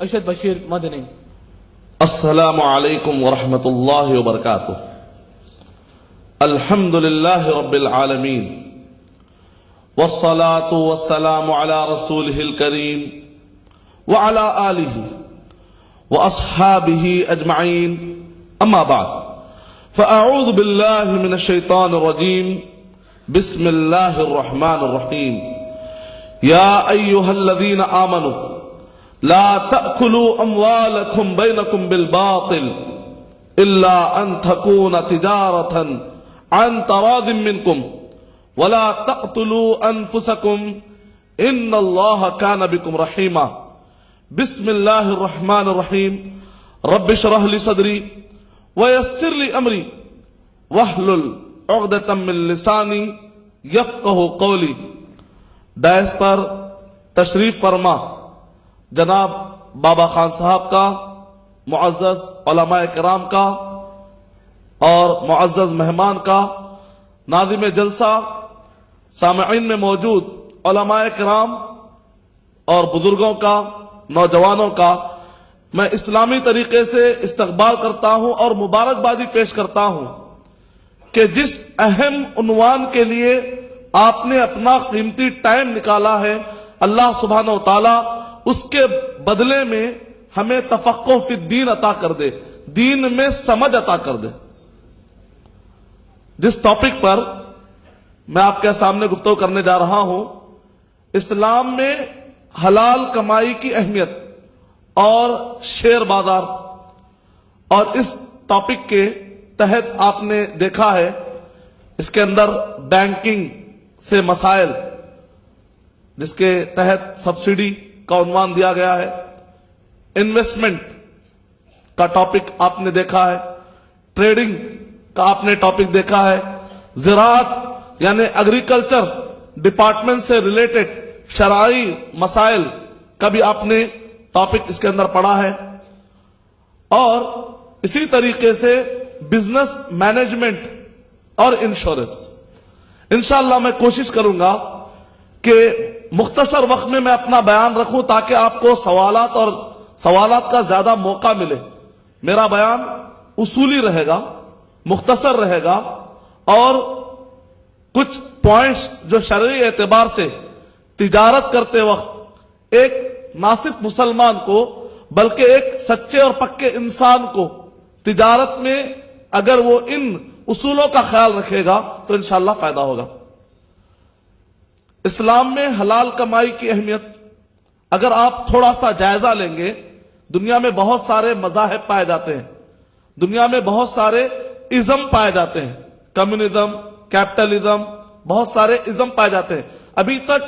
ارشد بشیر مدنی۔ السلام علیکم ورحمۃ اللہ وبرکاتہ۔ الحمد للہ رب العالمین والصلاة والسلام علی رسولہ الکریم وعلی آلہ واصحابہ اجمعین، اما بعد فاعوذ باللہ من الشیطان الرجیم، بسم اللہ الرحمن الرحیم۔ یا ایہا الذین آمنوا لا تأكلوا أموالكم بينكم بالباطل إلا أن تكون تجارة عن تراض منكم ولا تقتلوا أنفسكم إن الله كان بكم رحيما۔ بسم الله الرحمن الرحيم۔ رب اشرح لي صدري ويسر لي أمري واحلل عقدة من لساني يفقهوا قولي۔ ڈائس پر تشریف فرما جناب بابا خان صاحب کا، معزز علماء کرام کا اور معزز مہمان کا، ناظم جلسہ، سامعین میں موجود علماء کرام اور بزرگوں کا، نوجوانوں کا میں اسلامی طریقے سے استقبال کرتا ہوں اور مبارکبادی پیش کرتا ہوں کہ جس اہم عنوان کے لیے آپ نے اپنا قیمتی ٹائم نکالا ہے، اللہ سبحانہ و تعالی اس کے بدلے میں ہمیں تفقہ فی الدین عطا کر دے، دین میں سمجھ عطا کر دے۔ جس ٹاپک پر میں آپ کے سامنے گفتگو کرنے جا رہا ہوں، اسلام میں حلال کمائی کی اہمیت اور شیئر بازار، اور اس ٹاپک کے تحت آپ نے دیکھا ہے اس کے اندر بینکنگ سے مسائل، جس کے تحت سبسڈی کا عنوان دیا گیا ہے، انویسٹمنٹ کا ٹاپک آپ نے دیکھا ہے، ٹریڈنگ کا آپ نے ٹاپک دیکھا ہے، زراعت یعنی ایگریکلچر ڈپارٹمنٹ سے ریلیٹڈ شرعی مسائل کا بھی آپ نے ٹاپک اس کے اندر پڑھا ہے، اور اسی طریقے سے بزنس مینجمنٹ اور انشورنس۔ انشاءاللہ میں کوشش کروں گا کہ مختصر وقت میں اپنا بیان رکھوں تاکہ آپ کو سوالات کا زیادہ موقع ملے۔ میرا بیان اصولی رہے گا، مختصر رہے گا، اور کچھ پوائنٹس جو شرعی اعتبار سے تجارت کرتے وقت ایک نہ صرف مسلمان کو بلکہ ایک سچے اور پکے انسان کو تجارت میں اگر وہ ان اصولوں کا خیال رکھے گا تو انشاءاللہ فائدہ ہوگا۔ اسلام میں حلال کمائی کی اہمیت اگر آپ تھوڑا سا جائزہ لیں گے، دنیا میں بہت سارے مذاہب پائے جاتے ہیں، دنیا میں بہت سارے ازم پائے جاتے ہیں، کمیونزم، کیپٹلزم، بہت سارے ازم پائے جاتے ہیں۔ ابھی تک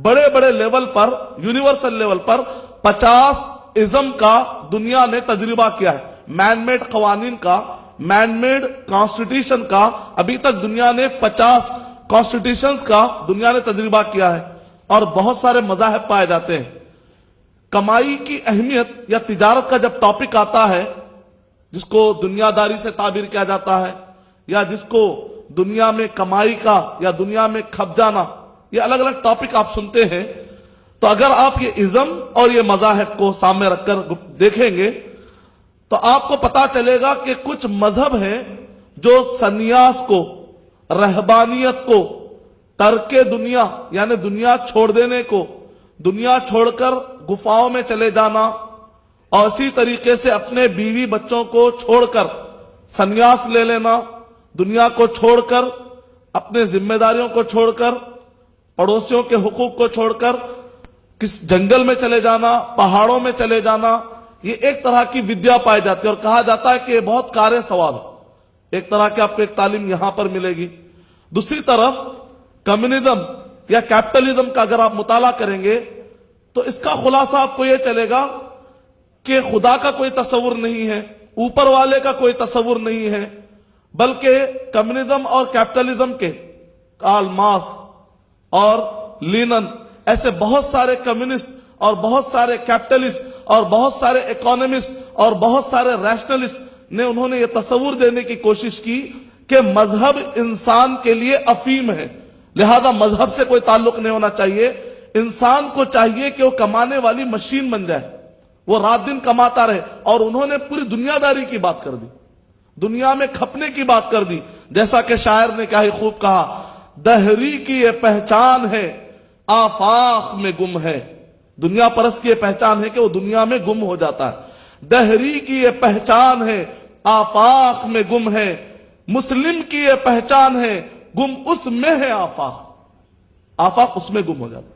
بڑے بڑے لیول پر، یونیورسل لیول پر 50 ازم کا دنیا نے تجربہ کیا ہے، مین میڈ قوانین کا، مین میڈ کانسٹیٹیوشن کا، ابھی تک دنیا نے 50 کانسٹیٹیوشنز کا دنیا نے تجربہ کیا ہے، اور بہت سارے مذاہب پائے جاتے ہیں۔ کمائی کی اہمیت یا تجارت کا جب ٹاپک آتا ہے، جس کو دنیا داری سے تعبیر کیا جاتا ہے، یا جس کو دنیا میں کمائی کا یا دنیا میں کھپ جانا، یہ الگ الگ ٹاپک آپ سنتے ہیں، تو اگر آپ یہ ازم اور یہ مذاہب کو سامنے رکھ کر دیکھیں گے تو آپ کو پتا چلے گا کہ کچھ مذہب ہیں جو سنیاس کو، رہبانیت کو، ترک دنیا یعنی دنیا چھوڑ دینے کو، دنیا چھوڑ کر گفاؤں میں چلے جانا، اور اسی طریقے سے اپنے بیوی بچوں کو چھوڑ کر سنیاس لے لینا، دنیا کو چھوڑ کر، اپنے ذمہ داریوں کو چھوڑ کر، پڑوسیوں کے حقوق کو چھوڑ کر کس جنگل میں چلے جانا، پہاڑوں میں چلے جانا، یہ ایک طرح کی ودیا پائی جاتی ہے، اور کہا جاتا ہے کہ یہ بہت کار ثواب ہے۔ ایک طرح کی آپ کو ایک تعلیم یہاں پر ملے گی۔ دوسری طرف کمیونزم یا کیپٹلزم کا اگر آپ مطالعہ کریں گے تو اس کا خلاصہ آپ کو یہ چلے گا کہ خدا کا کوئی تصور نہیں ہے، اوپر والے کا کوئی تصور نہیں ہے، بلکہ کمیونزم اور کیپٹلزم کے کارل مارکس اور لینن ایسے بہت سارے کمیونسٹ اور بہت سارے کیپٹلسٹ اور بہت سارے اکانومسٹ اور بہت سارے ریشنلسٹ نے انہوں نے یہ تصور دینے کی کوشش کی کہ مذہب انسان کے لیے افیم ہے، لہذا مذہب سے کوئی تعلق نہیں ہونا چاہیے، انسان کو چاہیے کہ وہ کمانے والی مشین بن جائے، وہ رات دن کماتا رہے، اور انہوں نے پوری دنیا داری کی بات کر دی، دنیا میں کھپنے کی بات کر دی. جیسا کہ شاعر نے کیا ہی خوب کہا، دہری کی یہ پہچان ہے آفاق میں گم ہے. دنیا پرست کی یہ پہچان ہے کہ وہ دنیا میں گم ہو جاتا ہے. دہری کی یہ پہچان ہے آفاق میں گم ہے، مسلم کی یہ پہچان ہے گم اس میں ہے آفاق. آفاق اس میں گم ہو جاتا.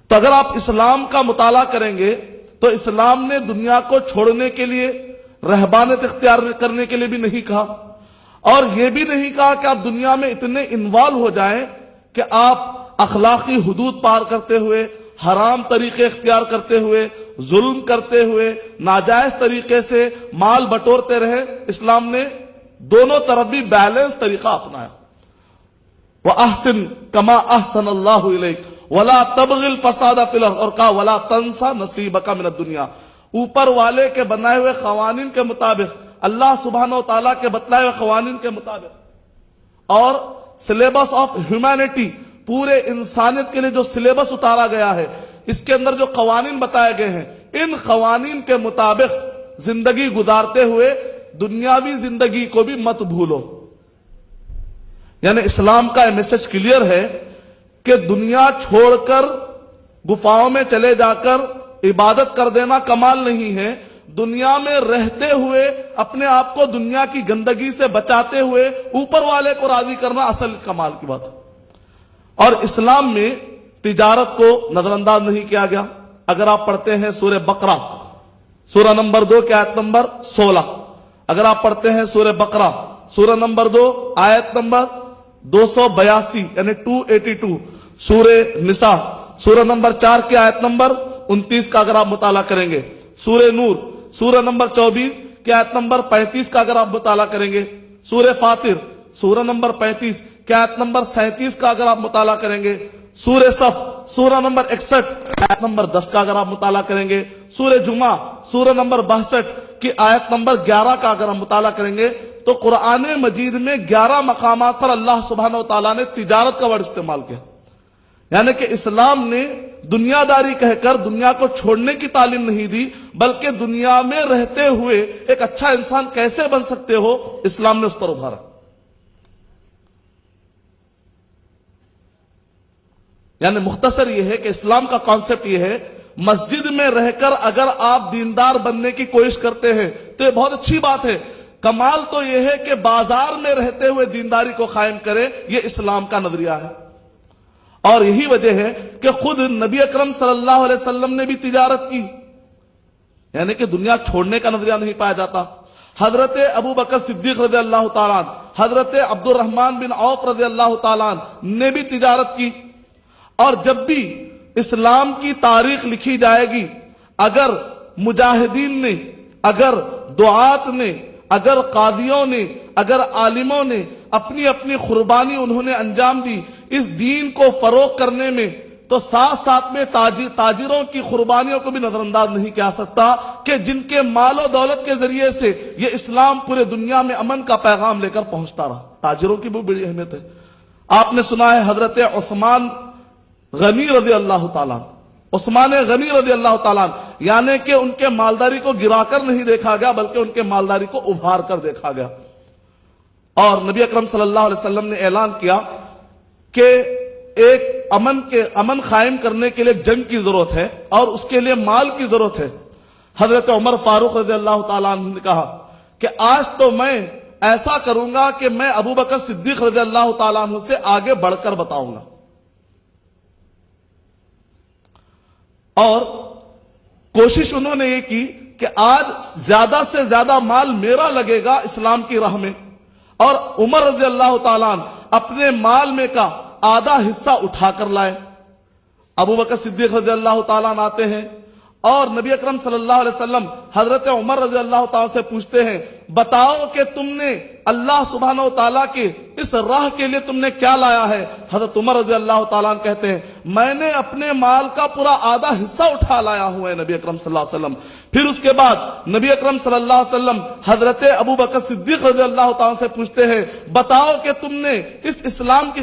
تو اگر آپ اسلام کا مطالعہ کریں گے تو اسلام نے دنیا کو چھوڑنے کے لیے، رہبانیت اختیار کرنے کے لیے بھی نہیں کہا، اور یہ بھی نہیں کہا کہ آپ دنیا میں اتنے انوالو ہو جائیں کہ آپ اخلاقی حدود پار کرتے ہوئے، حرام طریقے اختیار کرتے ہوئے، ظلم کرتے ہوئے، ناجائز طریقے سے مال بٹورتے رہے. اسلام نے دونوں طرف بھی بیلنس طریقہ اپنایا. وَأَحْسِن كَمَا أَحْسَنَ اللَّهُ إِلَيْكَ وَلَا تَبْغِ الْفَسَادَ فِي الْأَرْضِ، اور کہا وَلَا تَنْسَ نَصِيبَكَ مِنَ الدُّنْيَا. اوپر والے کے بنائے ہوئے قوانین کے مطابق، اللہ سبحانہ و تعالیٰ کے بتلائے ہوئے قوانین کے مطابق، اور سلیبس آف ہیومینٹی، پورے انسانیت کے لیے جو سلیبس اتارا گیا ہے، اس کے اندر جو قوانین بتائے گئے ہیں، ان قوانین کے مطابق زندگی گزارتے ہوئے دنیاوی زندگی کو بھی مت بھولو. یعنی اسلام کا یہ میسج کلیئر ہے کہ دنیا چھوڑ کر گفاؤں میں چلے جا کر عبادت کر دینا کمال نہیں ہے، دنیا میں رہتے ہوئے اپنے آپ کو دنیا کی گندگی سے بچاتے ہوئے اوپر والے کو راضی کرنا اصل کمال کی بات ہے. اور اسلام میں تجارت کو نظر انداز نہیں کیا گیا. اگر آپ پڑھتے ہیں سورہ بقرہ سورہ نمبر 2 کی آیت نمبر 16، اگر آپ پڑھتے ہیں سورہ بقرہ سورہ نمبر 2 آیت نمبر 282 یعنی 282، سورہ نساء سورہ نمبر 4 کی آیت نمبر 29 کا اگر آپ مطالعہ کریں گے، سورہ نور سورہ نمبر 24 کی آیت نمبر 35 کا اگر آپ مطالعہ کریں گے، سورہ فاطر سورہ نمبر 35 کی آیت نمبر 37 کا اگر آپ مطالعہ کریں گے، سورہ صف سورہ نمبر 61 آیت نمبر 10 کا اگر آپ مطالعہ کریں گے، سورہ جمعہ سورہ نمبر 62 کی آیت نمبر 11 کا اگر ہم مطالعہ کریں گے، تو قرآن مجید میں 11 مقامات پر اللہ سبحانہ و تعالیٰ نے تجارت کا ورڈ استعمال کیا. یعنی کہ اسلام نے دنیا داری کہہ کر دنیا کو چھوڑنے کی تعلیم نہیں دی، بلکہ دنیا میں رہتے ہوئے ایک اچھا انسان کیسے بن سکتے ہو، اسلام نے اس پر ابھارا. یعنی مختصر یہ ہے کہ اسلام کا کانسیپٹ یہ ہے، مسجد میں رہ کر اگر آپ دیندار بننے کی کوشش کرتے ہیں تو یہ بہت اچھی بات ہے. کمال تو یہ ہے کہ بازار میں رہتے ہوئے دینداری کو قائم کرے، یہ اسلام کا نظریہ ہے. اور یہی وجہ ہے کہ خود نبی اکرم صلی اللہ علیہ وسلم نے بھی تجارت کی، یعنی کہ دنیا چھوڑنے کا نظریہ نہیں پایا جاتا. حضرت ابو بکر صدیق رضی اللہ تعالیٰ عنہ، حضرت عبد الرحمن بن عوف رضی اللہ تعالیٰ عنہ نے بھی تجارت کی. اور جب بھی اسلام کی تاریخ لکھی جائے گی، اگر مجاہدین نے، اگر دعات نے، اگر قاضیوں نے، اگر عالموں نے اپنی اپنی قربانی انہوں نے انجام دی اس دین کو فروغ کرنے میں، تو ساتھ ساتھ میں تاجروں کی قربانیوں کو بھی نظر انداز نہیں کیا سکتا کہ جن کے مال و دولت کے ذریعے سے یہ اسلام پورے دنیا میں امن کا پیغام لے کر پہنچتا رہا. تاجروں کی بھی بڑی اہمیت ہے. آپ نے سنا ہے حضرت عثمان غنی رضی اللہ تعالیٰ، عثمان غنی رضی اللہ تعالیٰ، یعنی کہ ان کے مالداری کو گرا کر نہیں دیکھا گیا بلکہ ان کے مالداری کو ابھار کر دیکھا گیا. اور نبی اکرم صلی اللہ علیہ وسلم نے اعلان کیا کہ ایک امن قائم کرنے کے لیے جنگ کی ضرورت ہے اور اس کے لیے مال کی ضرورت ہے. حضرت عمر فاروق رضی اللہ تعالیٰ عنہ نے کہا کہ آج تو میں ایسا کروں گا کہ میں ابو بکر صدیق رضی اللہ تعالیٰ عنہ سے آگے بڑھ کر بتاؤں گا. اور کوشش انہوں نے یہ کی کہ آج زیادہ سے زیادہ مال میرا لگے گا اسلام کی راہ میں، اور عمر رضی اللہ تعالیٰ عنہ اپنے مال میں کا آدھا حصہ اٹھا کر لائے. ابو بکر صدیق رضی اللہ تعالیٰ عنہ آتے ہیں اور نبی اکرم صلی اللہ علیہ وسلم حضرت عمر رضی اللہ تعالیٰ سے پوچھتے ہیں، بتاؤ کہ تم نے اللہ سبحانہ و تعالیٰ کے اس راہ کے لیے تم نے کیا لایا ہے؟ حضرت عمر رضی اللہ تعالیٰ کہتے ہیں، میں نے اپنے مال کا پورا آدھا حصہ اٹھا لایا ہوا ہے نبی اکرم صلی اللہ علیہ وسلم. پھر اس کے بعد نبی اکرم صلی اللہ علیہ وسلم حضرت ابو بکر صدیق رضی اللہ تعالیٰ سے پوچھتے ہیں، بتاؤ کہ تم نے اس اسلام کی